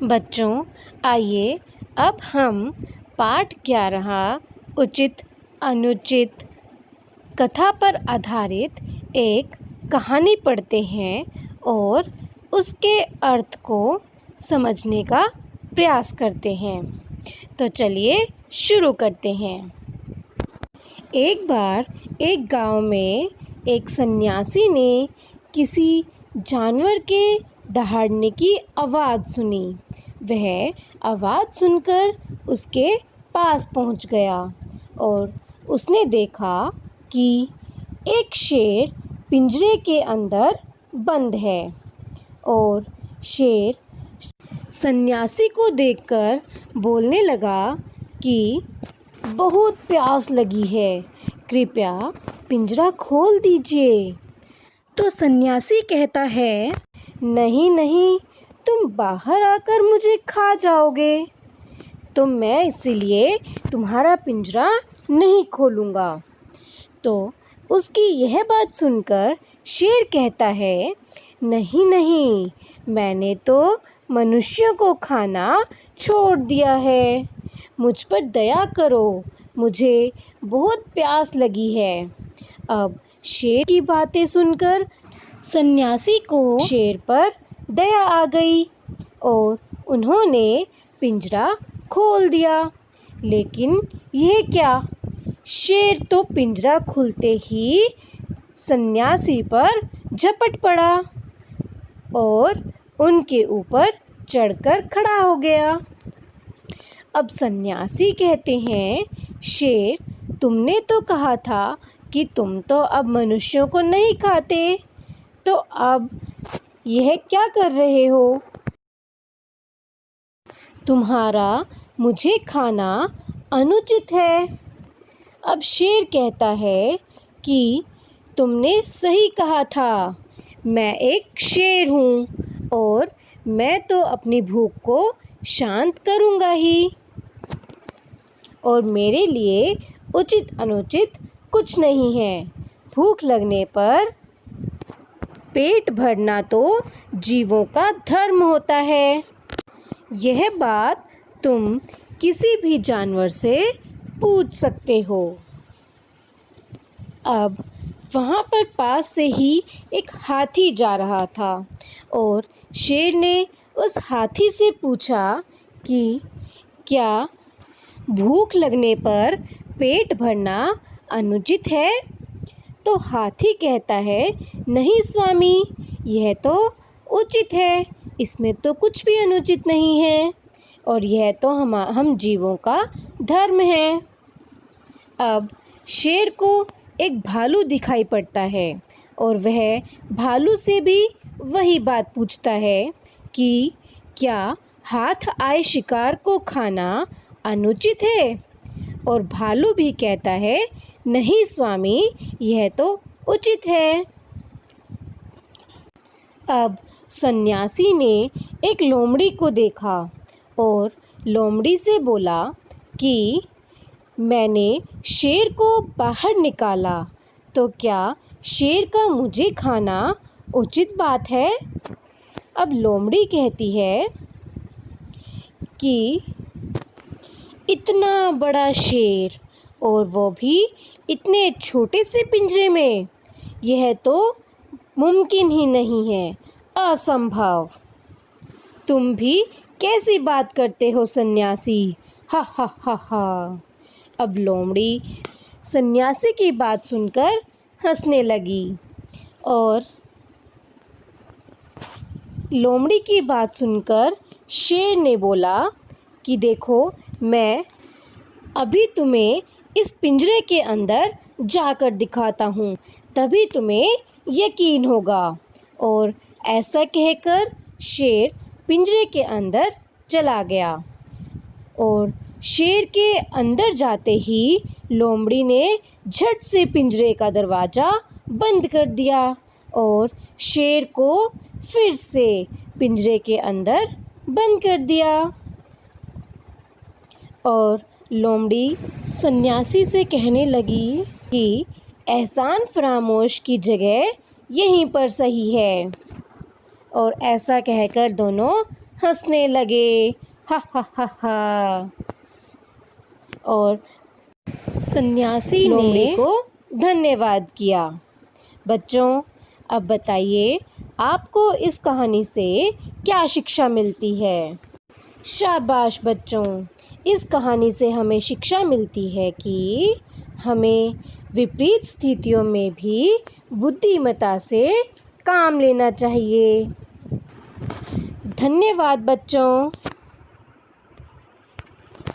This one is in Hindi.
बच्चों, आइए अब हम पाठ 11 उचित अनुचित कथा पर आधारित एक कहानी पढ़ते हैं और उसके अर्थ को समझने का प्रयास करते हैं। तो चलिए शुरू करते हैं। एक बार एक गांव में एक सन्यासी ने किसी जानवर के दहाड़ने की आवाज़ सुनी। वह आवाज़ सुनकर उसके पास पहुंच गया और उसने देखा कि एक शेर पिंजरे के अंदर बंद है और शेर सन्यासी को देखकर बोलने लगा कि बहुत प्यास लगी है, कृपया पिंजरा खोल दीजिए। तो सन्यासी कहता है, नहीं नहीं, तुम बाहर आकर मुझे खा जाओगे, तो मैं इसीलिए तुम्हारा पिंजरा नहीं खोलूँगा। तो उसकी यह बात सुनकर शेर कहता है, नहीं नहीं, मैंने तो मनुष्यों को खाना छोड़ दिया है, मुझ पर दया करो, मुझे बहुत प्यास लगी है। अब शेर की बातें सुनकर सन्यासी को शेर पर दया आ गई और उन्होंने पिंजरा खोल दिया। लेकिन यह क्या, शेर तो पिंजरा खुलते ही सन्यासी पर झपट पड़ा और उनके ऊपर चढ़कर खड़ा हो गया। अब सन्यासी कहते हैं, शेर, तुमने तो कहा था कि तुम तो अब मनुष्यों को नहीं खाते, तो अब यह क्या कर रहे हो? तुम्हारा मुझे खाना अनुचित है। अब शेर कहता है कि तुमने सही कहा था, मैं एक शेर हूँ और मैं तो अपनी भूख को शांत करूँगा ही, और मेरे लिए उचित अनुचित कुछ नहीं है। भूख लगने पर पेट भरना तो जीवों का धर्म होता है। यह बात तुम किसी भी जानवर से पूछ सकते हो। अब वहाँ पर पास से ही एक हाथी जा रहा था और शेर ने उस हाथी से पूछा कि क्या भूख लगने पर पेट भरना अनुचित है? तो हाथी कहता है, नहीं स्वामी, यह तो उचित है, इसमें तो कुछ भी अनुचित नहीं है और यह तो हम जीवों का धर्म है। अब शेर को एक भालू दिखाई पड़ता है और वह भालू से भी वही बात पूछता है कि क्या हाथ आए शिकार को खाना अनुचित है? और भालू भी कहता है, नहीं स्वामी, यह तो उचित है। अब सन्यासी ने एक लोमड़ी को देखा और लोमड़ी से बोला कि मैंने शेर को बाहर निकाला, तो क्या शेर का मुझे खाना उचित बात है? अब लोमड़ी कहती है कि इतना बड़ा शेर और वो भी इतने छोटे से पिंजरे में, यह तो मुमकिन ही नहीं है, असंभव। तुम भी कैसी बात करते हो सन्यासी, हा हा हा हा। अब लोमड़ी सन्यासी की बात सुनकर हंसने लगी और लोमड़ी की बात सुनकर शेर ने बोला कि देखो, मैं अभी तुम्हें इस पिंजरे के अंदर जाकर दिखाता हूँ, तभी तुम्हें यकीन होगा। और ऐसा कहकर शेर पिंजरे के अंदर चला गया और शेर के अंदर जाते ही लोमड़ी ने झट से पिंजरे का दरवाज़ा बंद कर दिया और शेर को फिर से पिंजरे के अंदर बंद कर दिया। और लोमड़ी सन्यासी से कहने लगी कि एहसान फरामोश की जगह यहीं पर सही है। और ऐसा कहकर दोनों हंसने लगे। हा हा हा हा। और सन्यासी लोमड़ी को धन्यवाद किया। बच्चों, अब बताइए आपको इस कहानी से क्या शिक्षा मिलती है? शाबाश बच्चों, इस कहानी से हमें शिक्षा मिलती है कि हमें विपरीत स्थितियों में भी बुद्धिमत्ता से काम लेना चाहिए। धन्यवाद बच्चों।